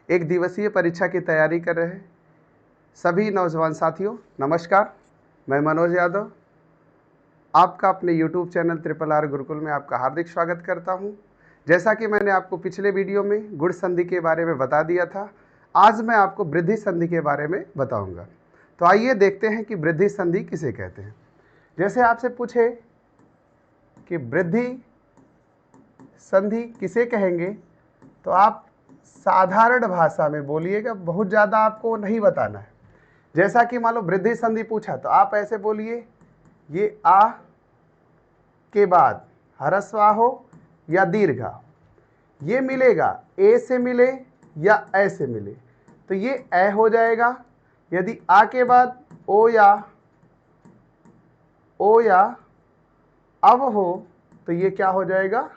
एक दिवसीय परीक्षा की तैयारी कर रहे सभी नौजवान साथियों, नमस्कार। मैं मनोज यादव आपका अपने YouTube channel triple R Gurukul में आपका हार्दिक स्वागत करता हूं। जैसा कि मैंने आपको पिछले वीडियो में गुण संधि के बारे में बता दिया था, आज मैं आपको वृद्धि संधि के बारे में बताऊंगा। तो आइए देखते हैं कि वृद्धि संधि किसे कहते हैं। जैसे आपसे पूछे कि वृद्धि संधि किसे कहेंगे, तो आप साधारण भाषा में बोलिएगा, बहुत ज़्यादा आपको नहीं बताना है। जैसा कि मान लो वृद्धि संधि पूछा तो आप ऐसे बोलिए, ये आ के बाद ह्रस्व आ हो या दीर्घ आ, ये मिलेगा ए से मिले या ए से मिले तो ये ए हो जाएगा। यदि आ के बाद ओ या अब हो तो ये क्या हो जाएगा,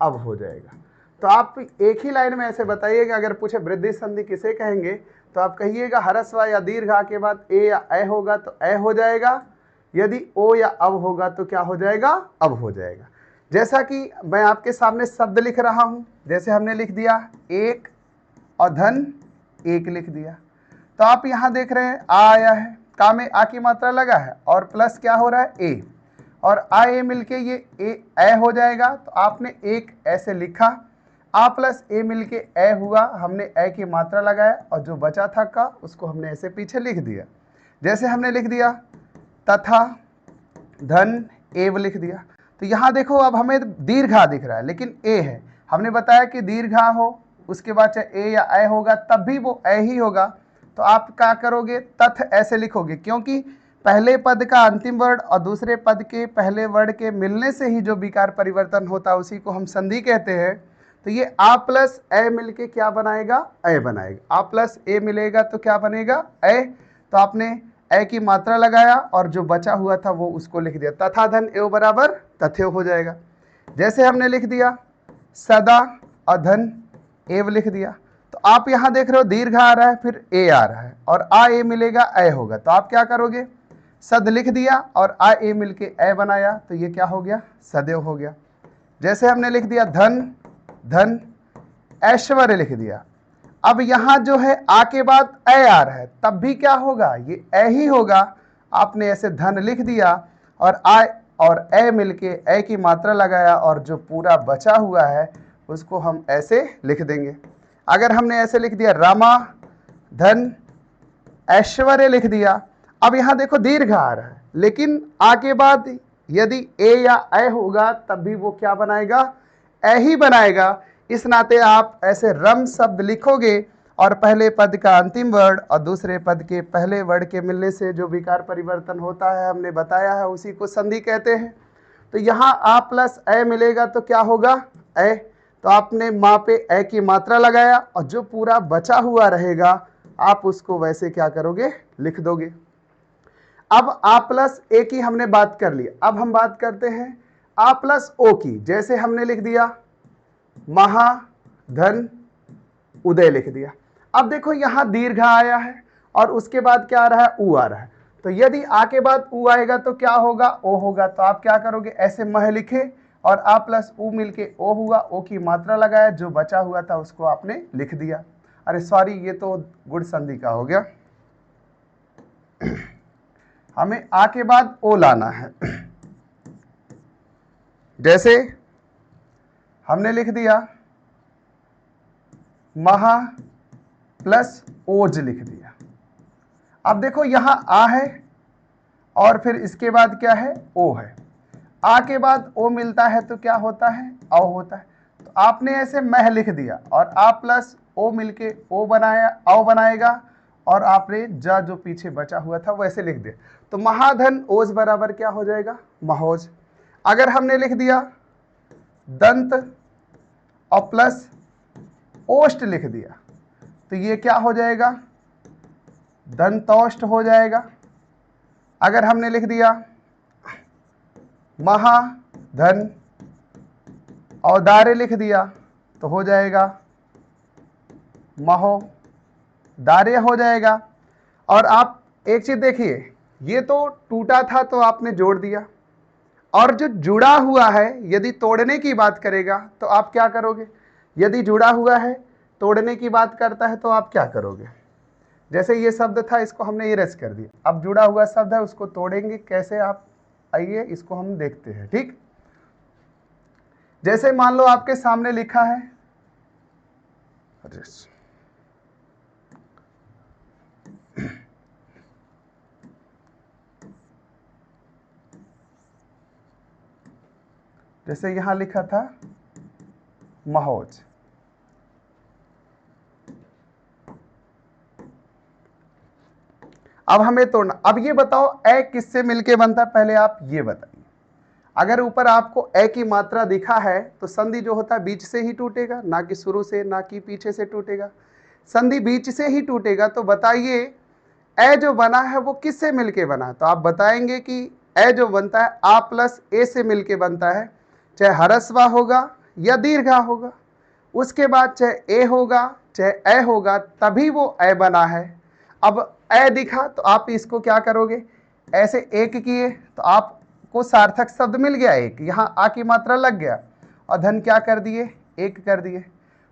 अब हो जाएगा। तो आप एक ही लाइन में ऐसे बताइएगा, अगर पूछे वृद्धि संधि किसे कहेंगे तो आप कहिएगा ह्रस्व या दीर्घ आ के बाद ए या ए होगा तो ए हो जाएगा। यदि ओ या अब होगा तो क्या हो जाएगा, अब हो जाएगा। जैसा कि मैं आपके सामने शब्द लिख रहा हूं, जैसे हमने लिख दिया एक और धन एक लिख दिया, तो आप यहां देख रहे हैं आ आया है, का में आ की मात्रा लगा है और प्लस क्या हो रहा है ए, और आ ए मिलके ये ए हो जाएगा। तो आपने एक ऐसे लिखा, आ प्लस ए मिलके ए हुआ, हमने ए की मात्रा लगाया और जो बचा था का उसको हमने ऐसे पीछे लिख दिया। जैसे हमने लिख दिया तथा धन एव लिख दिया। तो यहाँ देखो अब हमें दीर्घा दिख रहा है लेकिन ए है, हमने बताया कि दीर्घा हो उसके बाद चाहे ए या ए होगा तब भी वो ए ही होगा। तो आप क्या करोगे, तथ ऐसे लिखोगे, क्योंकि पहले पद का अंतिम वर्ण और दूसरे पद के पहले वर्ण के मिलने से ही जो विकार परिवर्तन होता है उसी को हम संधि कहते हैं। तो ये आ प्लस ए मिलके क्या बनाएगा, ए बनाएगा। आ प्लस ए मिलेगा तो क्या बनेगा, ए। तो आपने ए की मात्रा लगाया और जो बचा हुआ था वो उसको लिख दिया, तथा धन एव बराबर तथेव हो जाएगा। जैसे हमने लिख दिया सदा और धन एव लिख दिया, तो आप यहां देख रहे हो दीर्घ आ रहा है फिर ए आ रहा है और आ ए मिलेगा ए होगा। तो आप क्या करोगे, सद लिख दिया और आ ए मिलके ए बनाया, तो ये क्या हो गया, सदैव हो गया। जैसे हमने लिख दिया धन धन ऐश्वर्य लिख दिया, अब यहां जो है आ के बाद ए आ रहा है तब भी क्या होगा, ये ए ही होगा। आपने ऐसे धन लिख दिया और आ और ए मिलके ए की मात्रा लगाया और जो पूरा बचा हुआ है उसको हम ऐसे लिख देंगे। अगर हमने ऐसे लिख दिया रमा धन ऐश्वर्य लिख दिया, अब यहां देखो दीर्घ आ रहा है लेकिन आ के बाद यदि ए या ए होगा तब भी वो क्या बनाएगा, ए ही बनाएगा। इस नाते आप ऐसे रम शब्द लिखोगे और पहले पद का अंतिम वर्ण और दूसरे पद के पहले वर्ण के मिलने से जो विकार परिवर्तन होता है हमने बताया है उसी को संधि कहते हैं। तो यहाँ आ प्लस ए मिलेगा तो क्या होगा, ए। तो आपने माँ पे ए की मात्रा लगाया और जो पूरा बचा हुआ रहेगा आप उसको वैसे क्या करोगे, लिख दोगे। अब आ प्लस ए की हमने बात कर ली, अब हम बात करते हैं आ प्लस ओ की। जैसे हमने लिख दिया महाधन उदय लिख दिया, अब देखो यहां दीर्घ आया है और उसके बाद क्या आ रहा है, ऊ आ रहा है। तो यदि आ के बाद ऊ आएगा तो क्या होगा, ओ होगा। तो आप क्या करोगे, ऐसे मह लिखे और आ प्लस ऊ मिलके ओ हुआ, ओ की मात्रा लगाया, जो बचा हुआ था उसको आपने लिख दिया। अरे सॉरी, ये तो गुण संधि का हो गया, हमें आ के बाद ओ लाना है। जैसे हमने लिख दिया महा प्लस ओज लिख दिया, अब देखो यहां आ है और फिर इसके बाद क्या है, ओ है। आ के बाद ओ मिलता है तो क्या होता है, औ होता है। तो आपने ऐसे मह लिख दिया और आ प्लस ओ मिलके ओ बनाया, औ बनाएगा और आपने जो पीछे बचा हुआ था वैसे लिख दिया। तो महाधन ओज बराबर क्या हो जाएगा, महोज। अगर हमने लिख दिया दंत और प्लस ओष्ट लिख दिया तो ये क्या हो जाएगा, दंतोष्ट हो जाएगा। अगर हमने लिख दिया महाधन औदार्य लिख दिया तो हो जाएगा महो दार्य हो जाएगा। और आप एक चीज देखिए, ये तो टूटा था तो आपने जोड़ दिया, और जो जुड़ा हुआ है यदि तोड़ने की बात करेगा तो आप क्या करोगे, यदि जुड़ा हुआ है तोड़ने की बात करता है तो आप क्या करोगे? जैसे ये शब्द था, इसको हमने इरेज कर दिया, अब जुड़ा हुआ शब्द है उसको तोड़ेंगे कैसे आप, आइए इसको हम देखते हैं। ठीक, जैसे मान लो आपके सामने लिखा है जैसे यहां लिखा था महौज, अब हमें तोड़ना। अब ये बताओ ए किससे मिलके बनता है, पहले आप ये बताइए। अगर ऊपर आपको ए की मात्रा दिखा है तो संधि जो होता है बीच से ही टूटेगा, ना कि शुरू से, ना कि पीछे से टूटेगा, संधि बीच से ही टूटेगा। तो बताइए ए जो बना है वो किससे मिलके बना है? तो आप बताएंगे कि ए जो बनता है आ प्लस ए से मिलके बनता है, चाहे हरस्वा होगा या दीर्घा होगा, उसके बाद चाहे ए होगा चाहे ए होगा, तभी वो ए बना है। अब ए दिखा तो आप इसको क्या करोगे, ऐसे एक किए तो आपको सार्थक शब्द मिल गया एक, यहाँ आ की मात्रा लग गया और धन क्या कर दिए, एक कर दिए।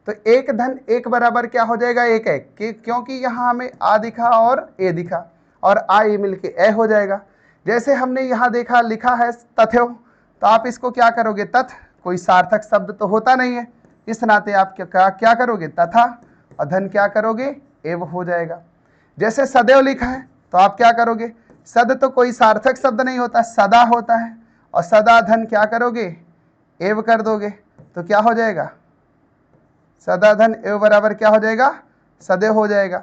तो एक धन एक बराबर क्या हो जाएगा, एक एक, क्योंकि यहाँ हमें आ दिखा और ए दिखा और आ ए मिलके ए हो जाएगा। जैसे हमने यहाँ देखा लिखा है तथ्यो, तो आप इसको क्या करोगे, तथ, कोई सार्थक शब्द तो होता नहीं है, इस नाते आप क्या करोगे, तथा, और धन क्या करोगे, एव हो जाएगा। जैसे सदैव लिखा है तो आप क्या करोगे, सद तो कोई सार्थक शब्द नहीं होता, सदा होता है, और सदा धन क्या करोगे, एव कर दोगे, तो क्या हो जाएगा, सदा धन एव बराबर क्या हो जाएगा, सदैव हो जाएगा।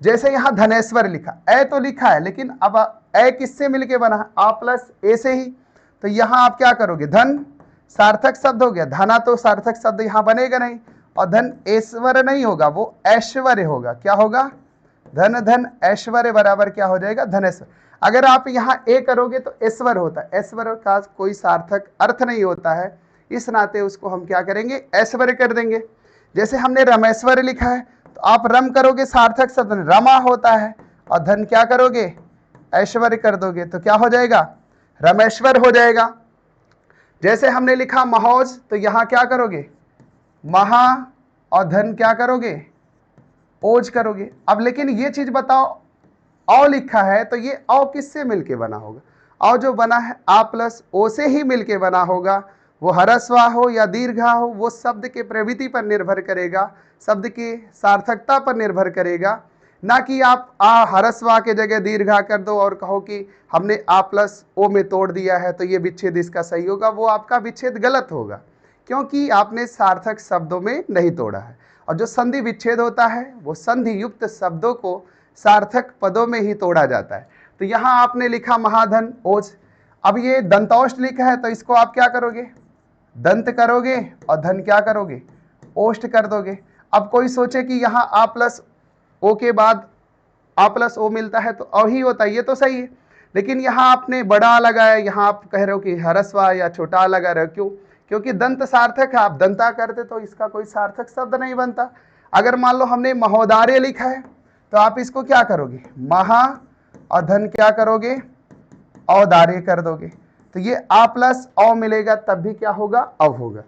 जैसे यहाँ धनेश्वर लिखा, ए तो लिखा है लेकिन अब ए किससे मिलके बना है, आ प्लस ए से ही, तो यहाँ आप क्या करोगे, धन सार्थक शब्द हो गया, धना तो सार्थक शब्द यहाँ बनेगा नहीं, और धन ऐश्वर्य नहीं होगा, वो ऐश्वर्य होगा, क्या होगा, धन धन ऐश्वर्य बराबर क्या हो जाएगा, धनेश्वर। अगर आप यहाँ ए करोगे तो ऐश्वर होता है, ऐश्वर्य का कोई सार्थक अर्थ नहीं होता है, इस नाते उसको हम क्या करेंगे, ऐश्वर्य कर देंगे। जैसे हमने रमेश्वर लिखा है तो आप रम करोगे, सार्थक शब्द रमा होता है, और धन क्या करोगे, ऐश्वर्य कर दोगे, तो क्या हो जाएगा, रमेश्वर हो जाएगा। जैसे हमने लिखा महौज, तो यहाँ क्या करोगे, महा, और धन क्या करोगे, ओज करोगे। अब लेकिन ये चीज बताओ, औ लिखा है तो ये औ किससे मिलके बना होगा, औ जो बना है आ प्लस ओ से ही मिलके बना होगा, वो हरस्वा हो या दीर्घा हो, वो शब्द के प्रवृत्ति पर निर्भर करेगा, शब्द की सार्थकता पर निर्भर करेगा, ना कि आप आ हरस्वा के जगह दीर्घा कर दो और कहो कि हमने आ प्लस ओ में तोड़ दिया है तो ये विच्छेद इसका सही होगा, वो आपका विच्छेद गलत होगा, क्योंकि आपने सार्थक शब्दों में नहीं तोड़ा है। और जो संधि विच्छेद होता है वो संधि युक्त शब्दों को सार्थक पदों में ही तोड़ा जाता है। तो यहाँ आपने लिखा महाधन ओज, अब ये दंतौष्ट लिखा है तो इसको आप क्या करोगे, दंत करोगे, और धन क्या करोगे, ओष्ट कर दोगे। अब कोई सोचे कि यहाँ आ प्लस ओ के बाद आ प्लस ओ मिलता है तो अ ही होता है, ये तो सही है, लेकिन यहाँ आपने बड़ा लगाया, यहाँ आप कह रहे हो कि हरस्वा या छोटा लगा रहे हो, क्यों, क्योंकि दंत सार्थक है, आप दंता करते तो इसका कोई सार्थक शब्द नहीं बनता। अगर मान लो हमने महोदार्य लिखा है तो आप इसको क्या करोगे, महा, और धन क्या करोगे, औदार्य कर दोगे, तो ये आ प्लस औ मिलेगा तब भी क्या होगा, अव होगा।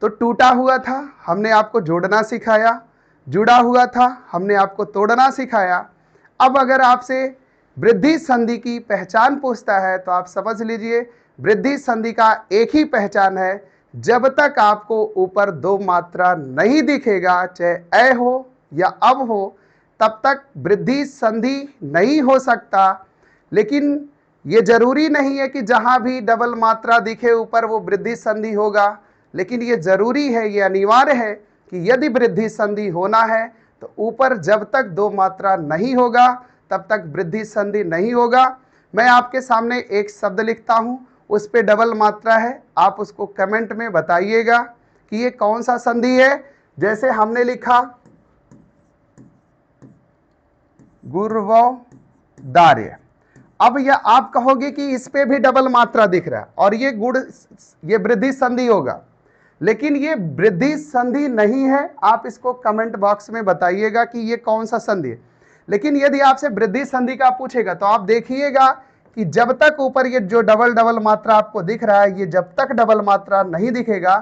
तो टूटा हुआ था हमने आपको जोड़ना सिखाया, जुड़ा हुआ था हमने आपको तोड़ना सिखाया। अब अगर आपसे वृद्धि संधि की पहचान पूछता है तो आप समझ लीजिए वृद्धि संधि का एक ही पहचान है, जब तक आपको ऊपर दो मात्रा नहीं दिखेगा, चाहे ए हो या अब हो, तब तक वृद्धि संधि नहीं हो सकता। लेकिन ये जरूरी नहीं है कि जहां भी डबल मात्रा दिखे ऊपर वो वृद्धि संधि होगा, लेकिन ये जरूरी है, ये अनिवार्य है कि यदि वृद्धि संधि होना है तो ऊपर जब तक दो मात्रा नहीं होगा तब तक वृद्धि संधि नहीं होगा। मैं आपके सामने एक शब्द लिखता हूं, उस पे डबल मात्रा है, आप उसको कमेंट में बताइएगा कि ये कौन सा संधि है। जैसे हमने लिखा गुर्वदार्य, अब यह आप कहोगे कि इस पे भी डबल मात्रा दिख रहा है और ये गुण, ये वृद्धि संधि होगा, लेकिन ये वृद्धि संधि नहीं है। आप इसको कमेंट बॉक्स में बताइएगा कि ये कौन सा संधि है। लेकिन यदि आपसे वृद्धि संधि का पूछेगा तो आप देखिएगा कि जब तक ऊपर ये जो डबल डबल मात्रा आपको दिख रहा है, ये जब तक डबल मात्रा नहीं दिखेगा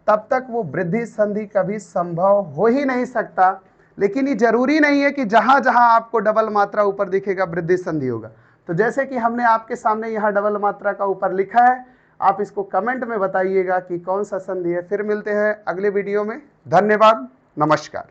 तब तक वो वृद्धि संधि कभी संभव हो ही नहीं सकता। लेकिन ये जरूरी नहीं है कि जहां जहां आपको डबल मात्रा ऊपर दिखेगा वृद्धि संधि होगा। तो जैसे कि हमने आपके सामने यहाँ डबल मात्रा का ऊपर लिखा है, आप इसको कमेंट में बताइएगा कि कौन सा संधि है। फिर मिलते हैं अगले वीडियो में। धन्यवाद, नमस्कार।